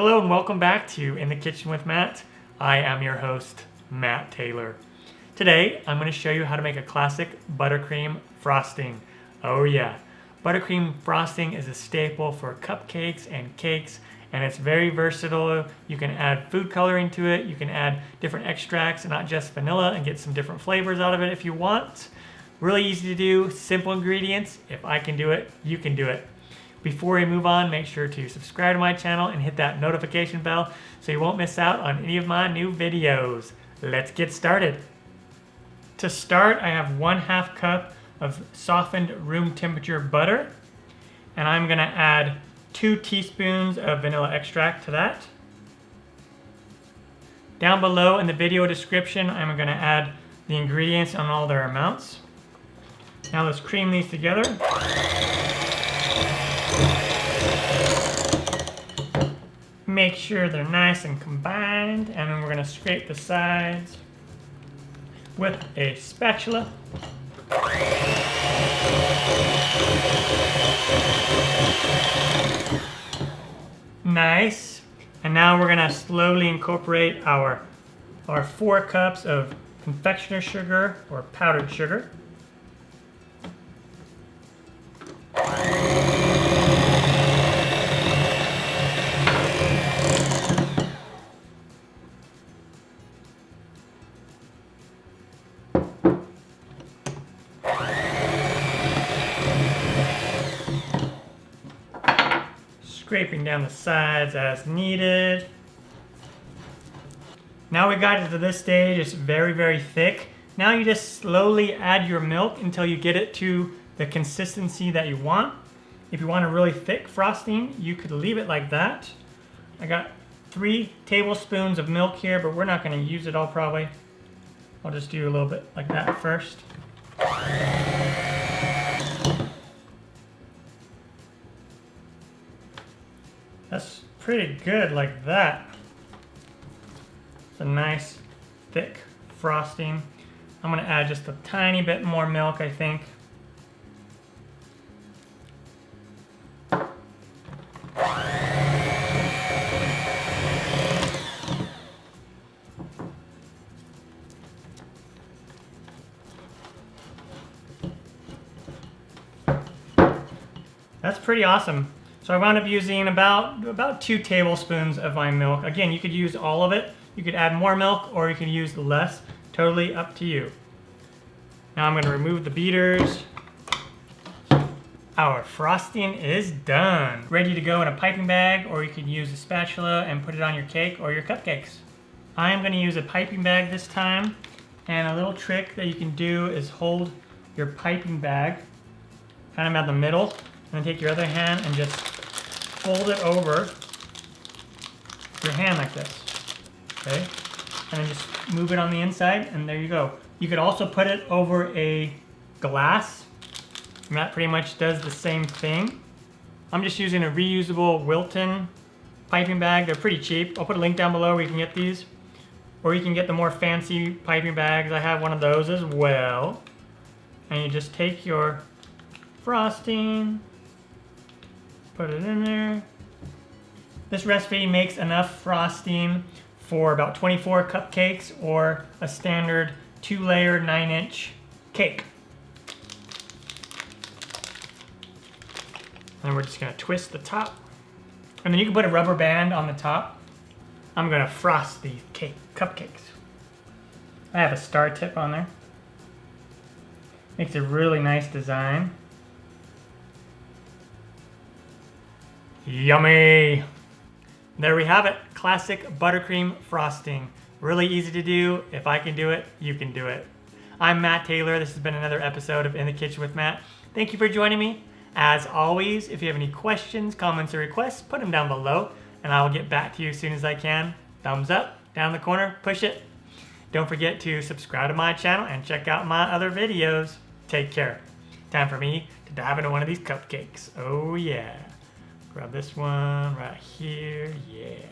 Hello and welcome back to In the Kitchen with Matt. I am your host, Matt Taylor. Today, I'm going to show you how to make a classic buttercream frosting. Oh yeah, buttercream frosting is a staple for cupcakes and cakes, and it's very versatile. You can add food coloring to it, you can add different extracts and not just vanilla and get some different flavors out of it if you want. Really easy to do, simple ingredients. If I can do it, you can do it. Before we move on, make sure to subscribe to my channel and hit that notification bell so you won't miss out on any of my new videos. Let's get started. To start, I have 1/2 cup of softened room temperature butter, and I'm gonna add 2 teaspoons of vanilla extract to that. Down below in the video description, I'm gonna add the ingredients and all their amounts. Now let's cream these together. Make sure they're nice and combined, and then we're going to scrape the sides with a spatula. Nice. And now we're going to slowly incorporate our 4 cups of confectioner sugar or powdered sugar. Scraping down the sides as needed. Now we got it to this stage, it's very, very thick. Now you just slowly add your milk until you get it to the consistency that you want. If you want a really thick frosting, you could leave it like that. I got 3 tablespoons of milk here, but we're not going to use it all probably. I'll just do a little bit like that first. That's pretty good like that. It's a nice thick frosting. I'm going to add just a tiny bit more milk, I think. That's pretty awesome. So I wound up using about 2 tablespoons of my milk. Again, you could use all of it. You could add more milk or you could use less. Totally up to you. Now I'm going to remove the beaters. Our frosting is done. Ready to go in a piping bag, or you could use a spatula and put it on your cake or your cupcakes. I am going to use a piping bag this time. And a little trick that you can do is hold your piping bag kind of at the middle, and then take your other hand and just fold it over your hand like this, okay? And then just move it on the inside, and there you go. You could also put it over a glass, and that pretty much does the same thing. I'm just using a reusable Wilton piping bag. They're pretty cheap. I'll put a link down below where you can get these. Or you can get the more fancy piping bags. I have one of those as well. And you just take your frosting, put it in there. This recipe makes enough frosting for about 24 cupcakes or a standard 2-layer 9-inch cake. And we're just gonna twist the top. And then you can put a rubber band on the top. I'm gonna frost these cupcakes. I have a star tip on there. Makes a really nice design. Yummy! There we have it, classic buttercream frosting. Really easy to do. If I can do it, you can do it. I'm Matt Taylor. This has been another episode of In the Kitchen with Matt. Thank you for joining me. As always, if you have any questions, comments, or requests, put them down below, and I will get back to you as soon as I can. Thumbs up, down the corner, push it. Don't forget to subscribe to my channel and check out my other videos. Take care. Time for me to dive into one of these cupcakes. Oh yeah. Grab this one right here, yeah.